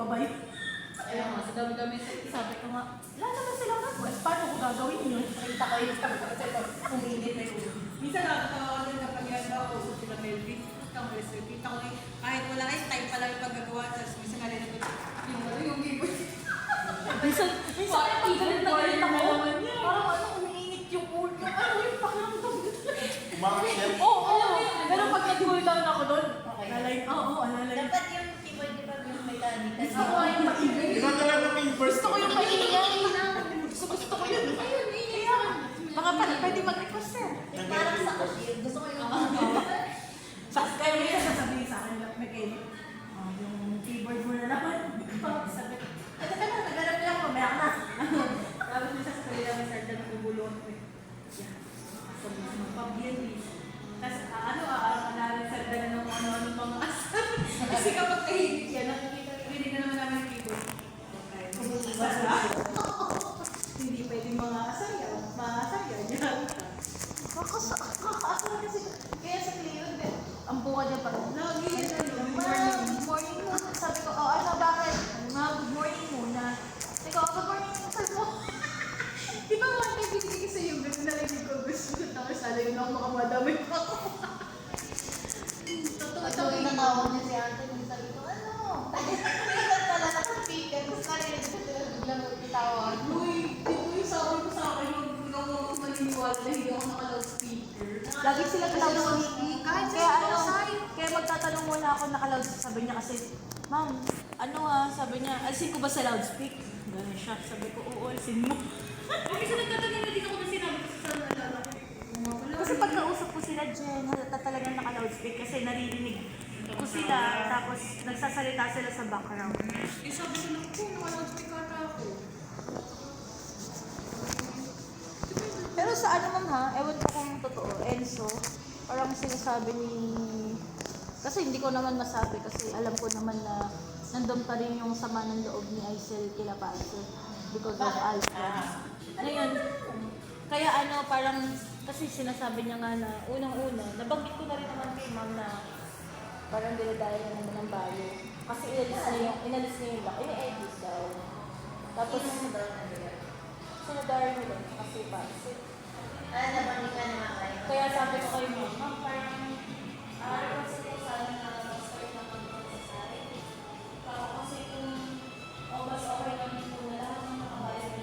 ba yun? Kaya nga, sa dami-dami Sabi ko nga, wala naman silang request. Paano ko gagawin yun? Nakita ko yung sabi ko kasi umingit na yun. minsan nakakatawa ko din kapag yan ako, so sila Melvin, kang reserve. Kita ko eh, kahit wala kayo, time pa lang yung paggagawa, tapos minsan nga rin yung keyboard. Minsan galit na galit ako. Parang ano, umiinit yung ulo. Ano yung pakiramdam? Umakit. Oo. Pero pag nag-cool down ako doon, alalay. Oo, alalay. Dapat yung keyboard, di ba, yung may tani. Gusto ko yung maingay. Iba talaga yung first. Gusto ko yung maingay. Gusto ko yun. Ayun, ingay. Baka pwede mag-request sir. Parang sa cashier. Gusto ko yung Kaya may sasabihin sa akin, mechanic, yung keyboard mo na naman. Sabi, ito ka na, naghanap niya ako, mamaya ka na. Tapos minsan sa kanila may sarda na bubulon ko eh. Sabi ko, magpabiyandis. Tapos narin sarda na ng ano-ano mga asal. Kasi kapag tahimik yan, rinig na naman namin yung keyboard. Hindi pwedeng mga asaya niya. Kakaasal kasi. Kaya sa Cleo, ang buka niya pa rin. Lagi yan ano, Good morning muna. Sabi ko, oh ano, bakit? Ano nga, good morning muna. Sabi ko, good morning sir mo. Di ba mga kayo binigay sa yung gano'n narinig ko gusto ko tapos sana yun ako makamadamay pa ako. At yung natawag niya si Anthony, sabi ko, ano? Minsan pala naka-speaker, tapos narinig ko sila biglang magtitawag. Uy, yung sabi ko sa akin, huwag ako maniniwala na hindi ako naka-loudspeaker. Lagi sila Kasi kahit sa Kaya ano, side. kaya magtatanong muna ako naka-loud. Sabi niya kasi, ma'am, ano sabi niya, alisin ko ba sa loudspeak? Ganun siya. Sabi ko, oo, alisin mo. Kasi nagtatanong na din ako na sinabi ko sa nalala ko. Kasi pagkausap ko sila, Jen, halata talagang naka-loudspeak kasi naririnig ko sila, tapos nagsasalita sila sa background. Eh sabi ko lang po, naka-loudspeaker ata ako. Pero sa ano ma'am ha, ewan ko kung totoo, Enzo, parang sinasabi ni... Kasi hindi ko naman masabi kasi alam ko naman na nandun pa rin yung sama ng loob ni Aisel kila Pastor because of Alfred. Ngayon, kaya ano, parang, kasi sinasabi niya nga na unang-una, nabanggit ko na rin naman kay ma'am na parang dinadaya na naman ng bayo. Kasi inalis niya yung lock, ini-edit daw. Tapos, sinadaya mo lang kasi Pastor. Nabanggit ka naman kayo. Kaya sabi ko kay ma'am, parang, request ko sana na Pastor na mag-sasari. Kasi kung mas okay lang dito na lahat ng nakabayad,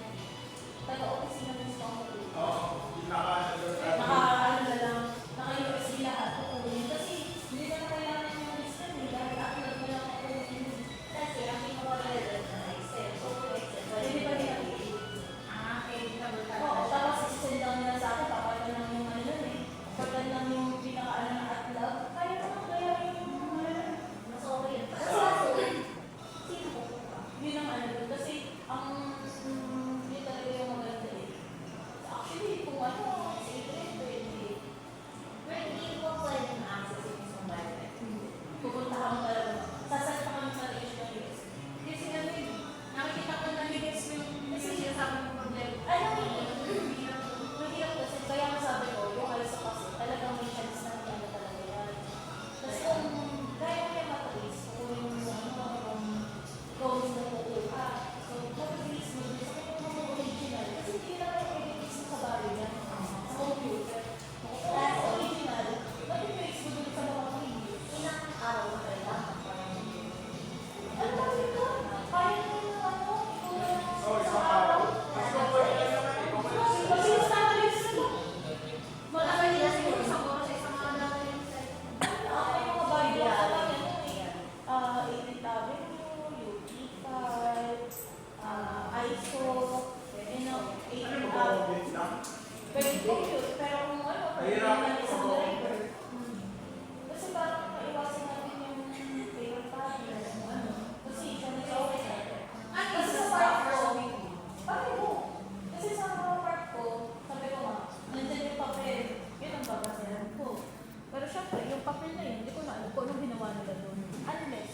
taga-opisina mismo ako dito. Oo, Naka-ano na lang, naka-USB lahat kukunin. Kasi hindi na kailangan yung system eh, dahil upload mo lang kukunin. Kasi ang pinaka-relevant na Excel, so Excel, pwede pa rin i-edit. Oo, tapos send lang nila sa akin, papalan lang yung ano nun eh. Papalan lang yung pinaka-ano na upload. Kaya naman, kaya yung mas okay yun. Kasi sino ko? Yun ang ano dun. Kasi ang yun talaga yung maganda eh. Actually, kung ano, sa internet, pwede. Pero hindi ko pwede ma-access yung isang bayan. Pupunta ka mo talaga. Sasal pa kami sa issue ng US. Kasi ano yun, nakikita ko na nag-gets mo yung sinasabi ng problema. Ay, mahirap kasi. Kaya nga sabi ko, yung also kasi, talagang may chance na ano talaga yan. Tapos kung kaya mo yung matalis, kung yung goals na kukuha. So, matalis mo din sa kanya mga original. Kasi hindi na kayo edit sa bago yan. Sa computer. Kaya sa original, mati-fix mo din sa mga preview. Ilang araw na kailangan parang Ang dami ko. Kaya mo yung ano, Oo, isang araw. Mas okay lang naman eh. kasi yung standards nila. Malaki nila siguro sa oras, isang araw na yung set. Ay, mga bago na sa kanya. 80 Avenue, UT5, ISO, 80 Pag-comment lang. Pwede compute, pero kung ano, Mahirap na yung isang pag-comment. driver. Kasi parang maiwasan natin yung paper partner, ano. Kasi siya nag-okay sa atin. Kasi sa part ko, pareho. Kasi sa mga part ko, sabi ko nga, nandiyan yung papel, yun ang babasayan ko. Pero syempre, yung papel na yun, hindi ko na alam kung anong ginawa nila doon. Unless,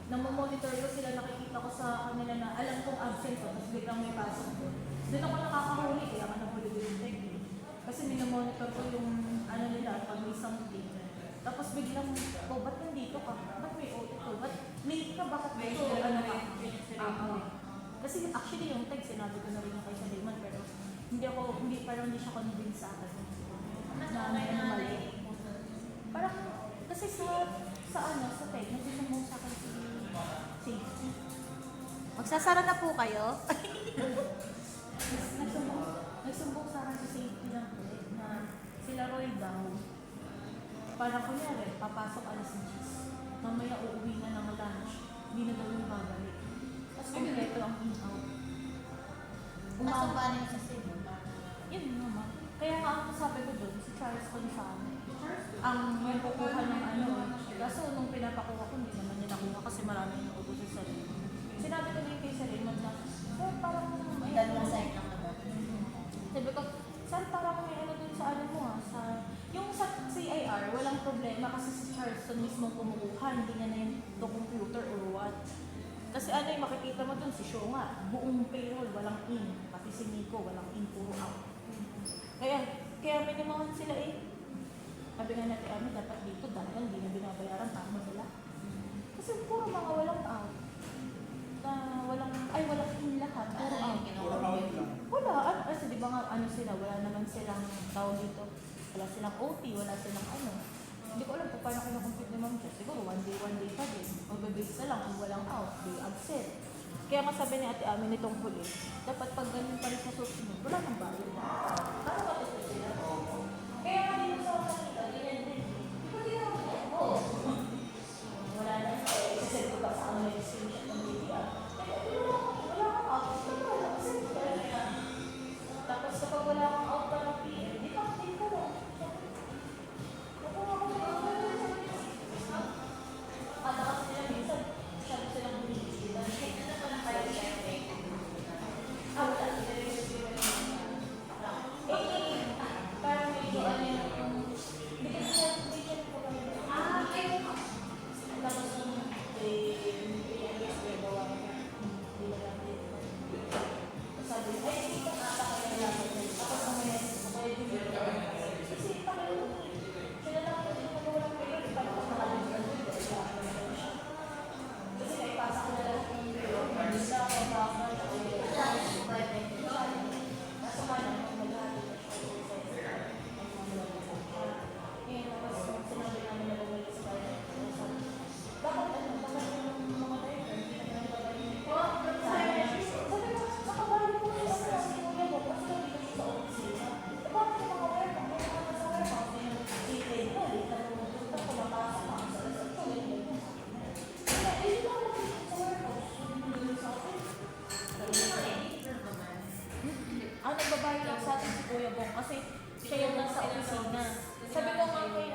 nang monitor ko sila, nakikita ko sa kanila na alam kong absent ko, tapos biglang may pasok doon. Doon ako nakakahuli, kaya ako nahuli din yung technique. Kasi minomonitor ko yung ano nila, pag may something. Tapos biglang, oh, ba't nandito ka? Ba't may auto ko? Ba't late ka, bakit May ito? sila Ano na ka? rin sa Oo. Raymond. Kasi actually yung tag, sinabi ko na rin yung kay sa Raymond, pero parang hindi siya convinced sa akin. Na may ano mali. Parang, kasi sa tag, nagsusumbong sa akin si magsasara na po kayo? nagsumbong sa akin si safety ng tag na sila Roy daw. Parang kunyari, papasok alas 10. Mamaya uuwi na ng lunch. Hindi na daw yung babalik. Tapos kompleto ang in-out. Nasa ba niyo sa Cebu? Yun naman. Kaya nga ang sabi ko doon, si Charles Gonzalo. Ang may kukuha ng ano. Kaso nung pinapakuha ko, hindi naman niya nakuha kasi marami yung naubos sa sarili. Sinabi ko din kay sa Raymond na, parang may Dalawang side lang ako. sabi ko, saan parang may ano dun sa ano mo ha? Yung sa CIR, walang problema kasi si Charleston mismo kumukuha, hindi niya na yung the computer or what. Kasi ano yung makikita mo dun, si Show nga, buong payroll, walang in. Pati si Nico, walang in, puro out. Kaya minimahan sila eh. Sabi nga natin, dapat dito, dahil hindi na binabayaran, tama sila. Kasi puro mga walang out. Walang in lahat, puro out. Puro out lang. Wala, kasi di ba nga sila, wala naman silang tawag dito. Wala silang OT, wala silang ano. Hindi ko alam kung paano kinakompute ni Ma'am Jess. Siguro one day pa din. Magbe-base na lang kung walang out, day absent. Kaya nga sabi ni Ate Amin itong huli, dapat pag ganun pa rin sa susunod, wala nang bayad. Para matuto sila. Kaya nga dito sa kanila, ganyan din. Di ba di naman ako? Wala na. Kasi ko ba sa kanila yung screenshot ng media? Wala kang out. Wala kasi tapos kapag wala kang out pa ng PM, di ka lang. Kata kasi nila minsan, masyado silang humihisi. Ano pa na kayo siya? Wala. Parang may doon yung hindi ka siya ko kami. Tapos yung hindi na lang din. Sabi, hindi ka ata kaya lang. Tapos mamaya, kasi tayo, sila lang ako din magawa ng pera. Paano ko nakalimutan ko? Kasi naipasa ko na lang yung pera. Hindi na ako baka. Kaso nga lang, maghahalo na siya. Ngayon, tapos sinabi namin na bumalik sa bayan. Bakit yung mga tayo? Sabi ko, nakabalik ko na sa kuya mo. Kasi nandito siya sa opisina. Bakit yung mga wire mo? Kung ano sa wire mo? Kasi na, late na pumunta ko, mapasok ako sa resort ko. Kaya, hindi lang ako sa wire mo. Hindi sa akin. Ang nagbabayad lang sa atin si Kuya Bong kasi siya yung nasa opisina. Sabi ko nga kay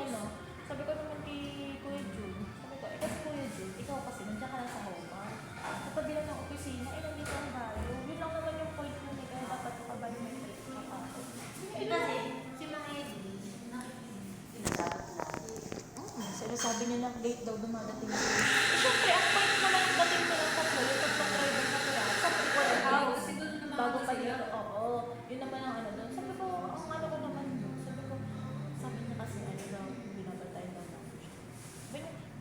sabi ko naman kay Kuya Jun, sabi ko, kasi Kuya Jun, ikaw kasi nandiyan ka lang sa Homa. Sa tabi lang ng opisina, nandito ang bayo. Yun lang naman yung point mo ni kaya dapat ka ba yung may trip na kapasok. Kasi, si Mga Edwin, sinasabat lang. Sinasabi niya na late daw dumadating siya. Siyempre, ang point naman yung dating ko ng tatlo, yung tatlong driver na kaya, sa warehouse. Kasi doon naman Bago ako pa sila. dito, oo. Yun naman ang doon. Sabi ko, ang ko naman doon. Sabi niya kasi daw, binabantayan daw namin siya.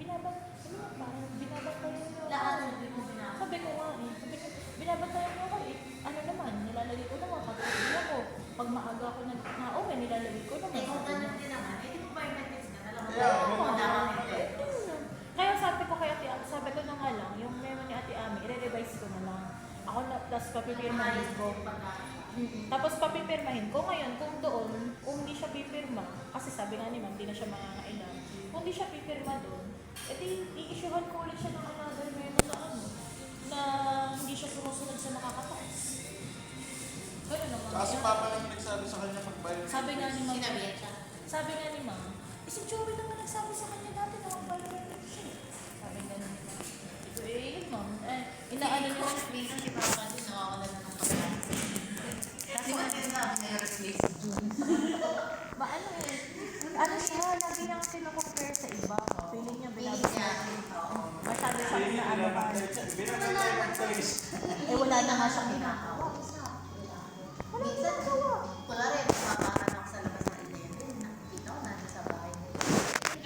Binabantayan niyo. Lahat ng din mo binasa. Sabi ko nga sabi ko, binabantayan niyo ako eh. Ano naman, nilalagay ko naman pag uwi ako. Pag maaga ako na nilalagay ko naman. Ikaw tanong din naman, eh, di mo biometrics ka na lang. Kaya sabi ko na nga lang, yung memo ni Ate Ami, i-revise ko na lang. Ako na, tapos papipirmahin ko. Tapos papipirmahin ko ngayon kung doon, kung hindi siya pipirma, kasi sabi nga ni Ma'am, hindi na siya mangangailan. Kung hindi siya pipirma doon, edi i-issuehan ko ulit siya ng another memo na hindi siya sumusunod sa nakakataas. Ganun naman. Kasi papa lang nagsabi sa kanya pagbayad. Sabi nga ni Ma'am, Sinabihan siya. sabi nga ni Ma'am, si Joey naman nagsabi sa kanya dati na mag-biometric siya. Sabi nga ni Ma'am. Ito yun Ma'am. Inaano niyo. Minsan si Papa din nakakala na ng pagkakas. Di ba sinasabi na yung replace